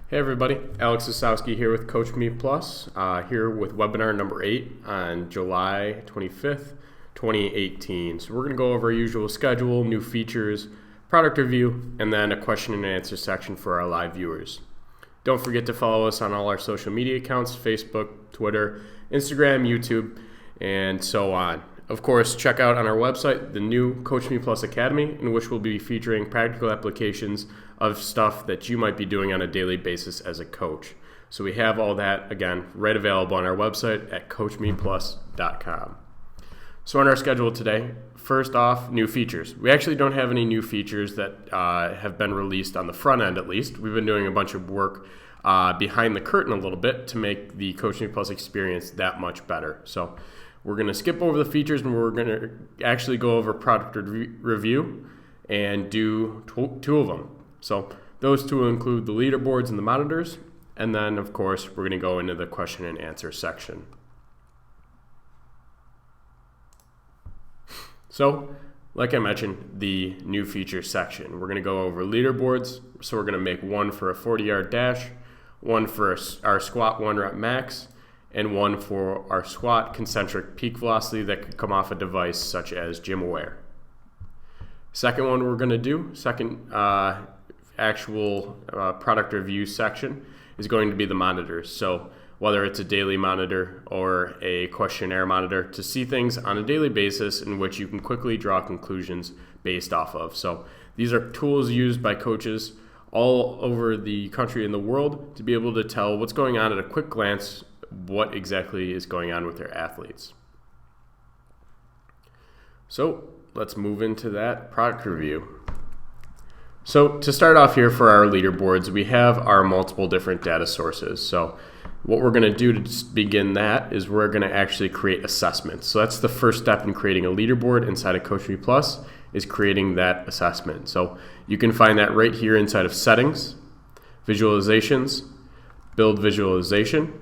Hey everybody, Alex Osowski here with CoachMePlus, here with webinar number 8 on July 25th, 2018. So we're going to go over our usual schedule, new features, product review, and then a question and answer section for our live viewers. Don't forget to follow us on all our social media accounts, Facebook, Twitter, Instagram, YouTube, and so on. Of course, check out on our website the new CoachMePlus Academy, in which we'll be featuring practical applications of stuff that you might be doing on a daily basis as a coach. So we have all that, again, right available on our website at CoachMePlus.com. So on our schedule today, first off, new features. We actually don't have any new features that have been released on the front end, at least. We've been doing a bunch of work behind the curtain a little bit to make the CoachMePlus experience that much better. So we're going to skip over the features and we're going to actually go over product review and do two of them. So those two will include the leaderboards and the monitors. And then, of course, we're going to go into the question and answer section. So, like I mentioned, the new features section. We're going to go over leaderboards. So we're going to make one for a 40-yard dash, one for our squat 1-rep max, and one for our squat concentric peak velocity that could come off a device such as GymAware. Second one we're going to do, actual product review section, is going to be the monitors. So whether it's a daily monitor or a questionnaire monitor, to see things on a daily basis in which you can quickly draw conclusions based off of. So these are tools used by coaches all over the country and the world to be able to tell what's going on at a quick glance, what exactly is going on with their athletes. So let's move into that product review. So to start off here for our leaderboards, we have our multiple different data sources. So what we're going to do to begin that is we're going to actually create assessments. So that's the first step in creating a leaderboard inside of CoachMePlus, is creating that assessment. So you can find that right here inside of settings, visualizations, build visualization.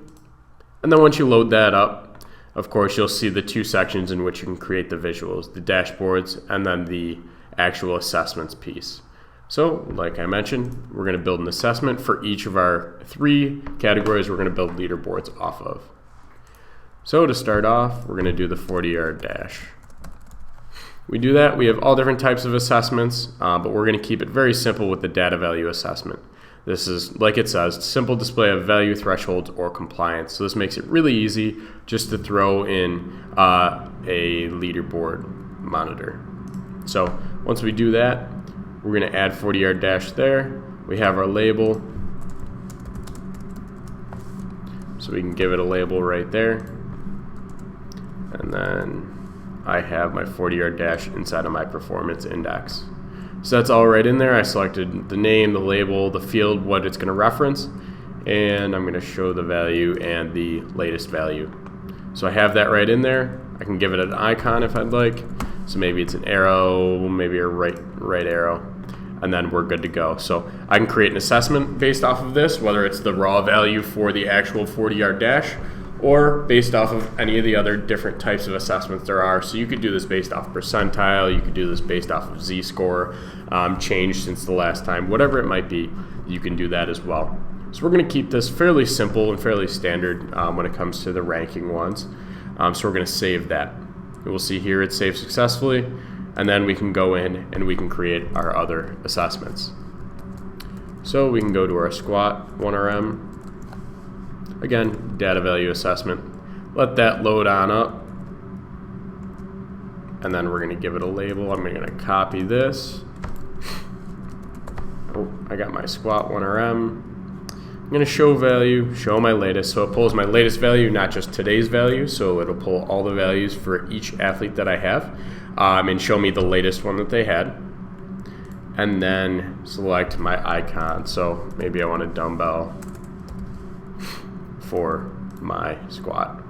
And then once you load that up, of course, you'll see the two sections in which you can create the visuals, the dashboards, and then the actual assessments piece. So, like I mentioned, we're going to build an assessment for each of our 3 categories we're going to build leaderboards off of. So to start off, we're going to do the 40-yard dash. We do that, we have all different types of assessments, but we're going to keep it very simple with the data value assessment. This is, like it says, simple display of value thresholds or compliance. So this makes it really easy just to throw in a leaderboard monitor. So once we do that, we're going to add 40-yard dash there. We have our label. So we can give it a label right there. And then I have my 40-yard dash inside of my performance index. So that's all right in there. I selected the name, the label, the field, what it's going to reference, and I'm going to show the value and the latest value. So I have that right in there. I can give it an icon if I'd like. So maybe it's an arrow, maybe a right arrow, and then we're good to go. So I can create an assessment based off of this, whether it's the raw value for the actual 40-yard dash or based off of any of the other different types of assessments there are. So you could do this based off percentile, you could do this based off of Z-score, changed since the last time, whatever it might be, you can do that as well. So we're going to keep this fairly simple and fairly standard when it comes to the ranking ones. So we're going to save that. We'll see here it's saved successfully, and then we can go in and we can create our other assessments. So we can go to our squat 1RM. Again, data value assessment. Let that load on up. And then we're going to give it a label. I'm going to copy this. Oh, I got my squat 1RM. I'm going to show value, show my latest. So it pulls my latest value, not just today's value. So it'll pull all the values for each athlete that I have and show me the latest one that they had. And then select my icon. So maybe I want a dumbbell for my squat.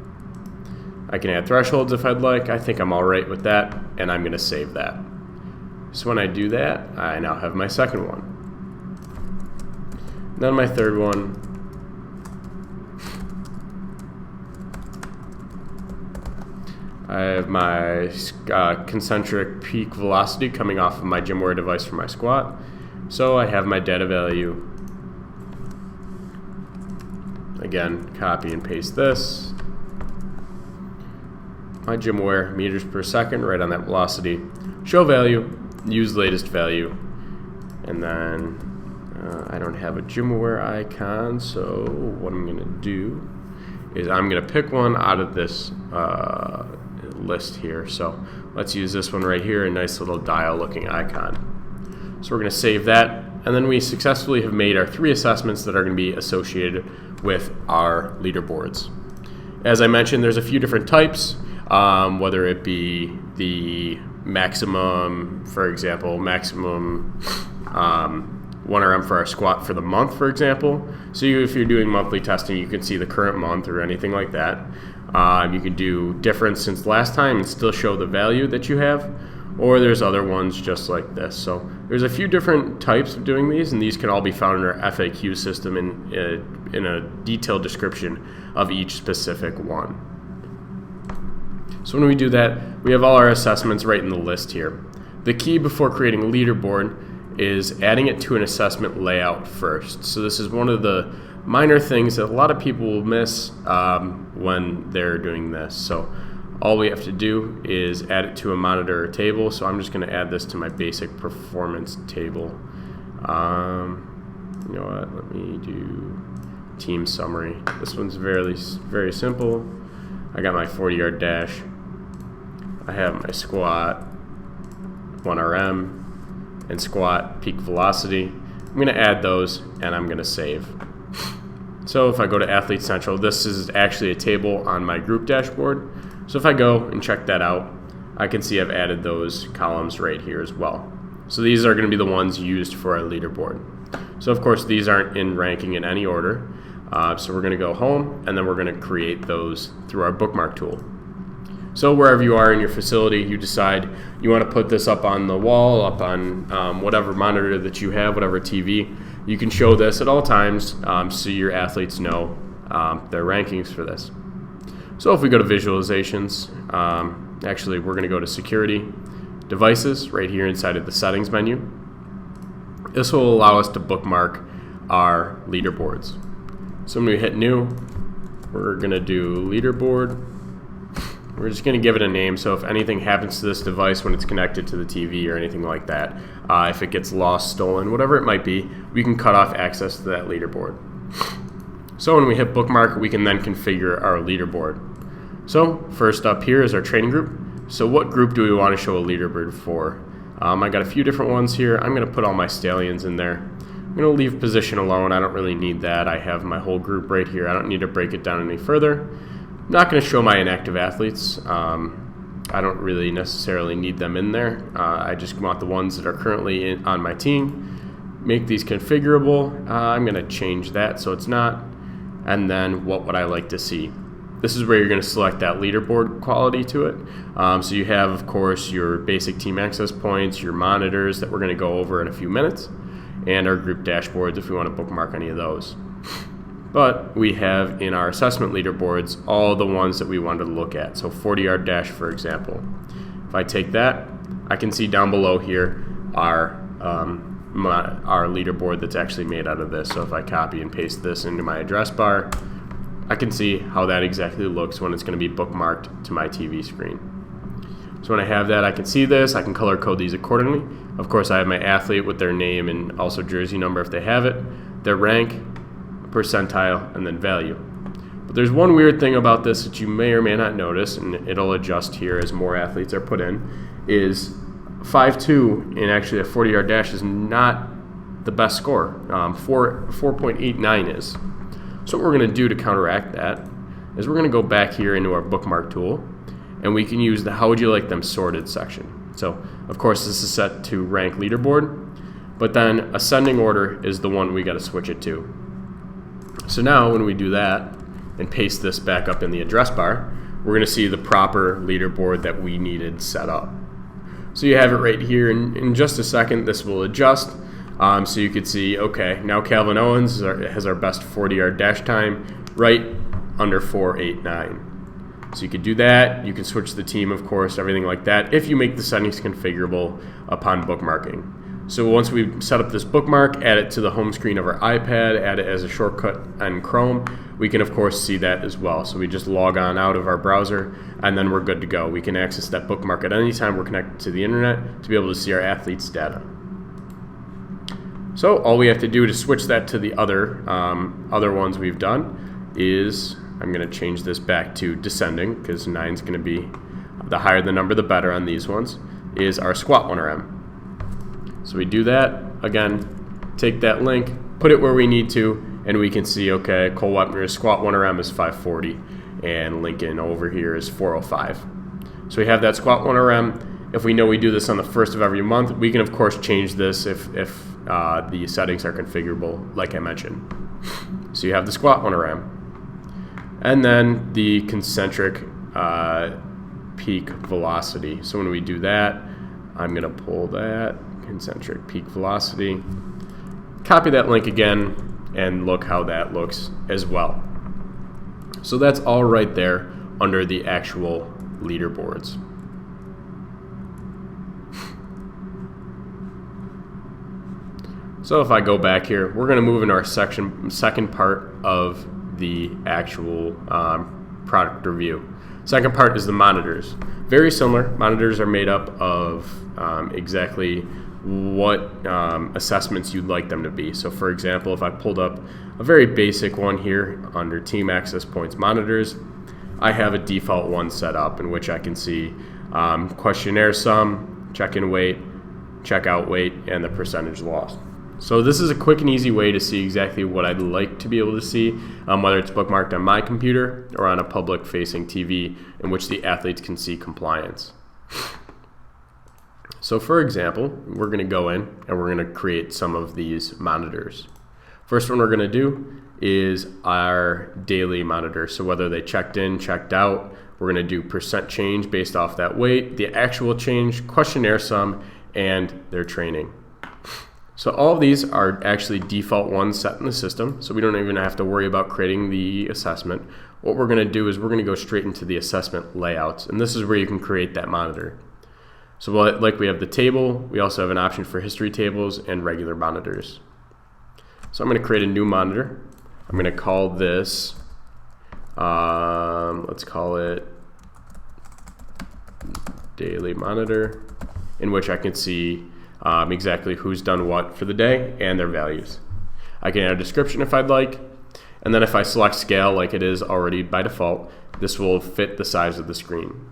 I can add thresholds if I'd like. I think I'm all right with that, and I'm going to save that. So when I do that, I now have my second one. Then my third one. I have my concentric peak velocity coming off of my GymAware device for my squat. So I have my data value again, copy and paste this. My gym aware, meters per second, right on that velocity. Show value, use latest value. And then I don't have a gym aware icon, so what I'm gonna do is I'm gonna pick one out of this list here. So let's use this one right here, a nice little dial looking icon. So we're gonna save that, and then we successfully have made our 3 assessments that are gonna be associated with our leaderboards. As I mentioned, there's a few different types, whether it be the maximum, for example, maximum 1RM for our squat for the month, for example. So if you're doing monthly testing, you can see the current month or anything like that. You can do difference since last time and still show the value that you have, or there's other ones just like this. So there's a few different types of doing these, and these can all be found in our FAQ system in a detailed description of each specific one. So when we do that, we have all our assessments right in the list here. The key before creating a leaderboard is adding it to an assessment layout first. So this is one of the minor things that a lot of people will miss when they're doing this. So all we have to do is add it to a monitor or table. So I'm just going to add this to my basic performance table. You know what? Let me do team summary. This one's very simple. I got my 40-yard dash. I have my squat, 1RM, and squat peak velocity. I'm going to add those, and I'm going to save. So if I go to Athlete Central, this is actually a table on my group dashboard. So if I go and check that out, I can see I've added those columns right here as well. So these are going to be the ones used for our leaderboard. So of course these aren't in ranking in any order. So we're going to go home, and then we're going to create those through our bookmark tool. So wherever you are in your facility, you decide you want to put this up on the wall, up on whatever monitor that you have, whatever TV. You can show this at all times so your athletes know their rankings for this. So if we go to visualizations, actually we're going to go to security, devices, right here inside of the settings menu. This will allow us to bookmark our leaderboards. So when we hit new, we're going to do leaderboard. We're just going to give it a name, so if anything happens to this device when it's connected to the TV or anything like that, if it gets lost, stolen, whatever it might be, we can cut off access to that leaderboard. So when we hit bookmark, we can then configure our leaderboard. So first up here is our training group. So what group do we want to show a leaderboard for? I got a few different ones here. I'm going to put all my stallions in there. I'm going to leave position alone. I don't really need that. I have my whole group right here. I don't need to break it down any further. I'm not going to show my inactive athletes. I don't really necessarily need them in there. I just want the ones that are currently on my team. Make these configurable. I'm going to change that so it's not. And then what would I like to see? This is where you're going to select that leaderboard quality to it. So you have, of course, your basic team access points, your monitors that we're going to go over in a few minutes, and our group dashboards if we want to bookmark any of those. But we have in our assessment leaderboards all the ones that we wanted to look at. So 40-yard dash, for example. If I take that, I can see down below here our leaderboard that's actually made out of this. So if I copy and paste this into my address bar, I can see how that exactly looks when it's going to be bookmarked to my TV screen. So when I have that, I can see this. I can color code these accordingly. Of course, I have my athlete with their name and also jersey number if they have it, their rank, percentile, and then value. But there's one weird thing about this that you may or may not notice, and it'll adjust here as more athletes are put in, is 5.2 in actually a 40-yard dash is not the best score. 4.89 is. So what we're going to do to counteract that is we're going to go back here into our bookmark tool, and we can use the how would you like them sorted section. So of course this is set to rank leaderboard, but then ascending order is the one we got to switch it to. So now when we do that and paste this back up in the address bar, we're going to see the proper leaderboard that we needed set up. So you have it right here, and in just a second this will adjust. So you could see, okay, now Calvin Owens has our best 40-yard dash time right under 4.89. So you could do that. You can switch the team, of course, everything like that, if you make the settings configurable upon bookmarking. So once we set up this bookmark, add it to the home screen of our iPad, add it as a shortcut on Chrome, we can of course see that as well. So we just log on out of our browser and then we're good to go. We can access that bookmark at any time we're connected to the internet to be able to see our athletes' data. So all we have to do to switch that to the other ones we've done is, I'm going to change this back to descending because 9 is going to be, the higher the number the better on these ones, is our squat 1RM. So we do that, again, take that link, put it where we need to, and we can see, okay, Cole Wepner's squat 1RM is 540, and Lincoln over here is 405. So we have that squat 1RM. If we know we do this on the first of every month, we can of course change this if the settings are configurable, like I mentioned. So you have the squat 1RM. And then the concentric peak velocity. So when we do that, I'm going to pull that concentric peak velocity, copy that link again, and look how that looks as well. So that's all right there under the actual leaderboards. So if I go back here, we're going to move into our second part of the actual product review. Second part is the monitors. Very similar. Monitors are made up of exactly what assessments you'd like them to be. So for example, if I pulled up a very basic one here under Team Access Points Monitors, I have a default one set up in which I can see questionnaire sum, check-in weight, check-out weight, and the percentage loss. So this is a quick and easy way to see exactly what I'd like to be able to see, whether it's bookmarked on my computer or on a public-facing TV in which the athletes can see compliance. So for example, we're going to go in and we're going to create some of these monitors. First one we're going to do is our daily monitor. So whether they checked in, checked out, we're going to do percent change based off that weight, the actual change, questionnaire sum, and their training. So all of these are actually default ones set in the system, so we don't even have to worry about creating the assessment. What we're going to do is we're going to go straight into the assessment layouts, and this is where you can create that monitor. So like we have the table, we also have an option for history tables and regular monitors. So I'm going to create a new monitor. I'm going to call this, let's call it daily monitor, in which I can see exactly who's done what for the day and their values. I can add a description if I'd like, and then if I select scale like it is already by default, this will fit the size of the screen.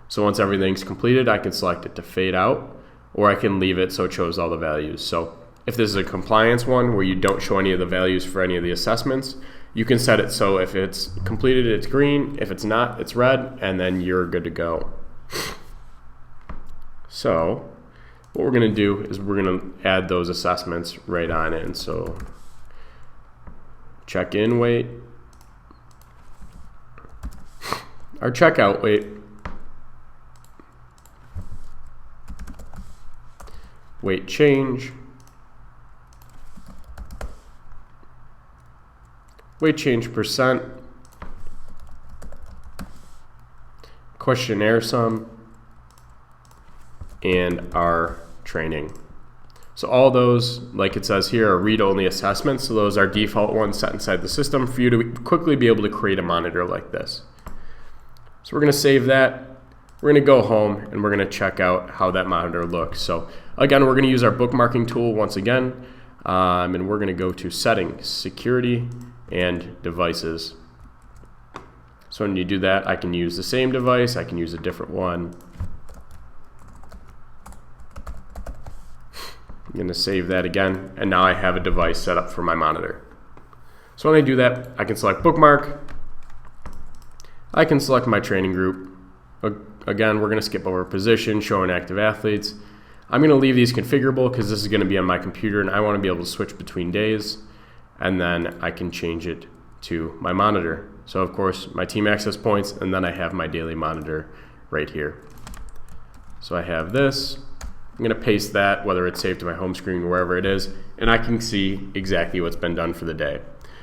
So once everything's completed, I can select it to fade out, or I can leave it so it shows all the values. So if this is a compliance one where you don't show any of the values for any of the assessments, you can set it so if it's completed, it's green, if it's not, it's red, and then you're good to go. So what we're going to do is we're going to add those assessments right on in. So check-in weight, our checkout weight, weight change, weight change percent, questionnaire sum, and our training. So all those, like it says here, are read-only assessments. So those are default ones set inside the system for you to quickly be able to create a monitor like this. So we're going to save that. We're going to go home and we're going to check out how that monitor looks. So again, we're going to use our bookmarking tool once again, and we're going to go to Settings, Security, and Devices. So when you do that, I can use the same device, I can use a different one. I'm going to save that again, and now I have a device set up for my monitor. So when I do that, I can select bookmark, I can select my training group. Again, we're going to skip over position, showing active athletes. I'm going to leave these configurable because this is going to be on my computer and I want to be able to switch between days, and then I can change it to my monitor. So of course my team access points, and then I have my daily monitor right here. So I have this. I'm going to paste that, whether it's saved to my home screen, wherever it is, and I can see exactly what's been done for the day.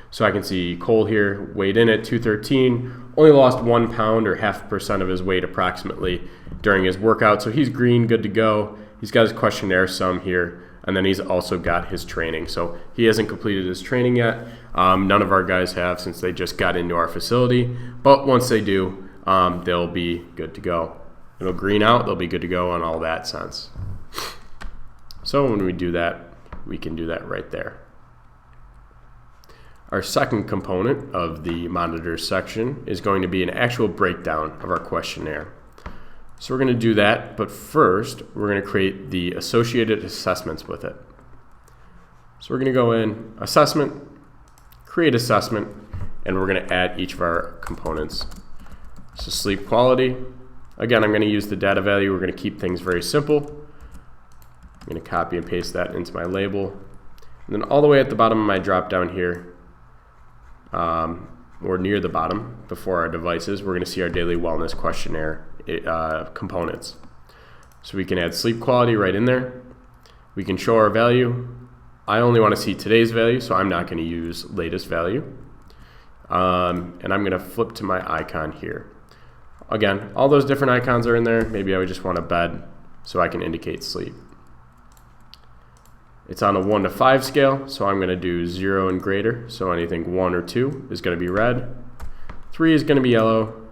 So I can see Cole here, weighed in at 213, only lost 1 pound or 0.5% of his weight approximately during his workout. So he's green, good to go. He's got his questionnaire sum here and then he's also got his training. So he hasn't completed his training yet. None of our guys have, since they just got into our facility. But once they do, they'll be good to go. It'll green out, they'll be good to go in all that sense. So when we do that, we can do that right there. Our second component of the monitor section is going to be an actual breakdown of our questionnaire. So we're going to do that, but first we're going to create the associated assessments with it. So we're going to go in, assessment, create assessment, and we're going to add each of our components. So sleep quality, again, I'm going to use the data value. We're going to keep things very simple. I'm going to copy and paste that into my label. And then all the way at the bottom of my drop down here, or near the bottom before our devices, we're going to see our daily wellness questionnaire components. So we can add sleep quality right in there. We can show our value. I only want to see today's value, so I'm not going to use latest value. And I'm going to flip to my icon here. Again, all those different icons are in there. Maybe I would just want a bed so I can indicate sleep. It's on a 1 to 5 scale, so I'm going to do 0 and greater. So anything 1 or 2 is going to be red. 3 is going to be yellow.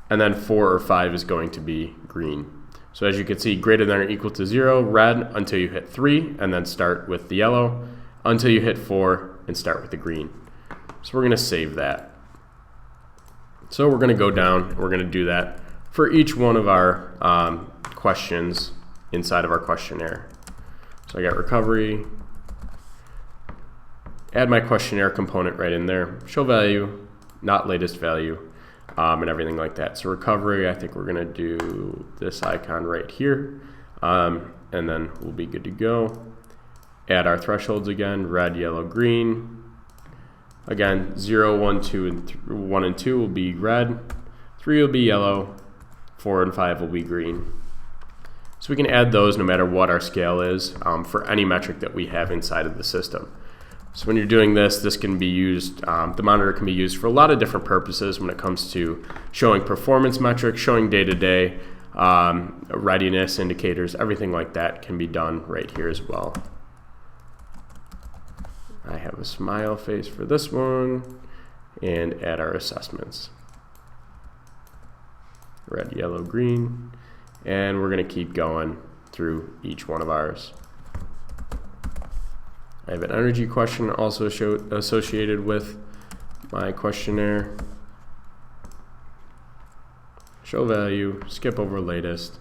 And then 4 or 5 is going to be green. So as you can see, greater than or equal to 0, red, until you hit 3, and then start with the yellow, until you hit 4, and start with the green. So we're going to save that. So we're going to go down, we're going to do that for each one of our questions inside of our questionnaire. So I got recovery, add my questionnaire component right in there, show value, not latest value, and everything like that. So recovery, I think we're going to do this icon right here, and then we'll be good to go. Add our thresholds again, red, yellow, green. Again, 0, 1, 2, and 1 and 2 will be red, 3 will be yellow, 4 and 5 will be green. So we can add those no matter what our scale is for any metric that we have inside of the system. So when you're doing this, this can be used, the monitor can be used for a lot of different purposes when it comes to showing performance metrics, showing day-to-day readiness indicators, everything like that can be done right here as well. I have a smile face for this one, and add our assessments. Red, yellow, green, and we're going to keep going through each one of ours. I have an energy question also associated with my questionnaire. Show value, skip over latest.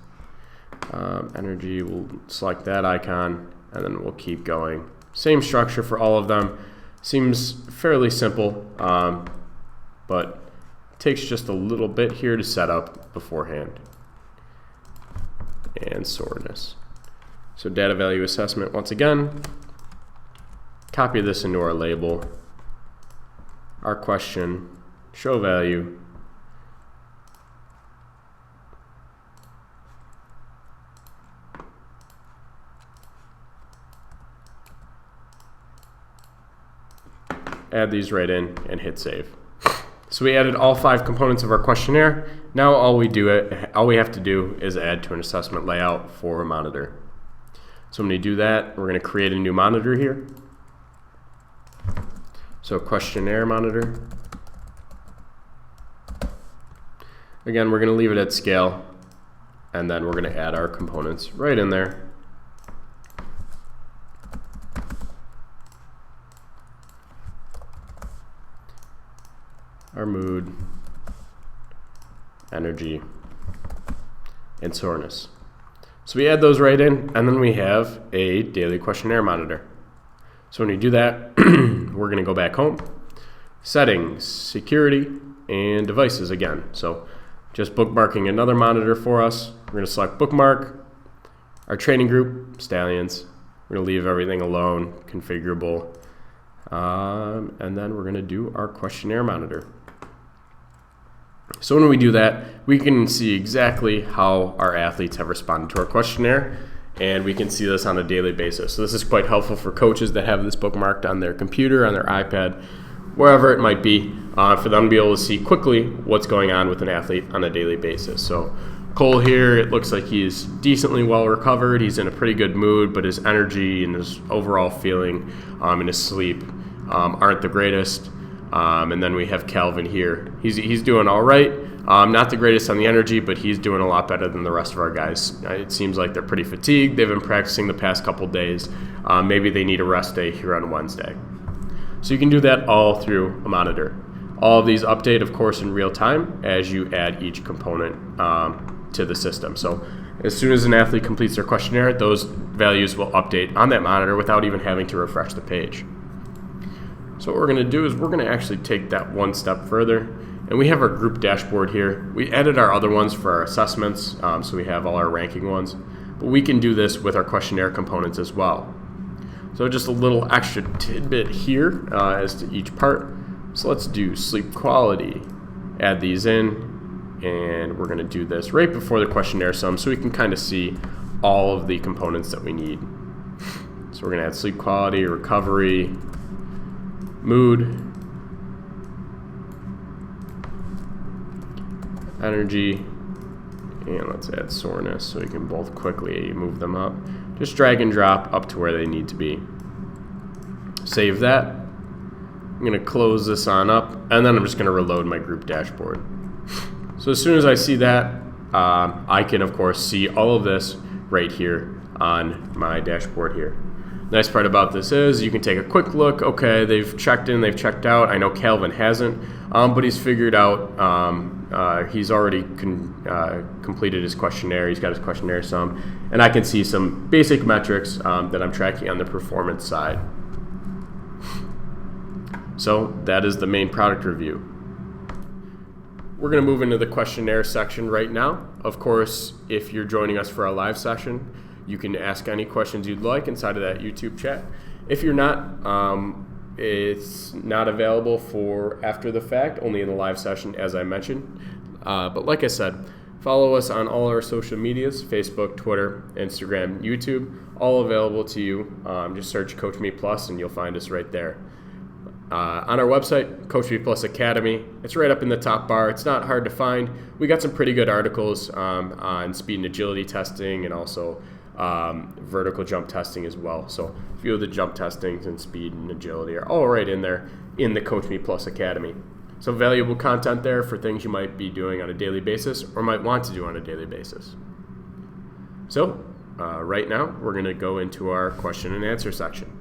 Energy, we'll select that icon, and then we'll keep going. Same structure for all of them. Seems fairly simple, but it takes just a little bit here to set up beforehand. And soreness. So data value assessment, once again, copy this into our label, our question, show value, add these right in and hit save. So we added all 5 components of our questionnaire. Now all we have to do is add to an assessment layout for a monitor. So when we do that, we're going to create a new monitor here. So questionnaire monitor. Again, we're going to leave it at scale, and then we're going to add our components right in there. Our mood, energy, and soreness. So we add those right in, and then we have a daily questionnaire monitor. So when you do that, we're going to go back home, settings, security, and devices again. So just bookmarking another monitor for us. We're going to select bookmark, our training group, Stallions. We're going to leave everything alone, configurable, and then we're going to do our questionnaire monitor. So when we do that, we can see exactly how our athletes have responded to our questionnaire, and we can see this on a daily basis. So this is quite helpful for coaches that have this bookmarked on their computer, on their iPad, wherever it might be, for them to be able to see quickly what's going on with an athlete on a daily basis. So Cole here, it looks like he's decently well recovered. He's in a pretty good mood, but his energy and his overall feeling and his sleep aren't the greatest. And then we have Calvin here. He's doing all right. Not the greatest on the energy, but he's doing a lot better than the rest of our guys. It seems like they're pretty fatigued. They've been practicing the past couple days. Maybe they need a rest day here on Wednesday. So you can do that all through a monitor. All of these update, of course, in real time as you add each component to the system. So as soon as an athlete completes their questionnaire, those values will update on that monitor without even having to refresh the page. So what we're going to do is we're going to actually take that one step further, and we have our group dashboard here. We added our other ones for our assessments, so we have all our ranking ones, but we can do this with our questionnaire components as well. So just a little extra tidbit here as to each part. So let's do sleep quality, add these in, and we're going to do this right before the questionnaire sum so we can kind of see all of the components that we need. So we're going to add sleep quality, recovery, mood, energy, and let's add soreness so we can both quickly move them up. Just drag and drop up to where they need to be. Save that. I'm going to close this on up, and then I'm just going to reload my group dashboard. So as soon as I see that, I can, of course, see all of this right here on my dashboard here. Nice part about this is you can take a quick look. Okay, they've checked in, they've checked out. I know Calvin hasn't, but he's figured out he's already completed his questionnaire. He's got his questionnaire sum, and I can see some basic metrics that I'm tracking on the performance side. So that is the main product review. We're going to move into the questionnaire section right now. Of course, if you're joining us for a live session, you can ask any questions you'd like inside of that YouTube chat. If you're not, it's not available for after the fact, only in the live session, as I mentioned. But like I said, follow us on all our social medias, Facebook, Twitter, Instagram, YouTube, all available to you. Just search CoachMePlus and you'll find us right there. On our website, CoachMePlus Academy, it's right up in the top bar. It's not hard to find. We got some pretty good articles on speed and agility testing and also vertical jump testing as well. So a few of the jump testings and speed and agility are all right in there in the CoachMePlus Academy. So valuable content there for things you might be doing on a daily basis or might want to do on a daily basis. So right now, we're going to go into our question and answer section.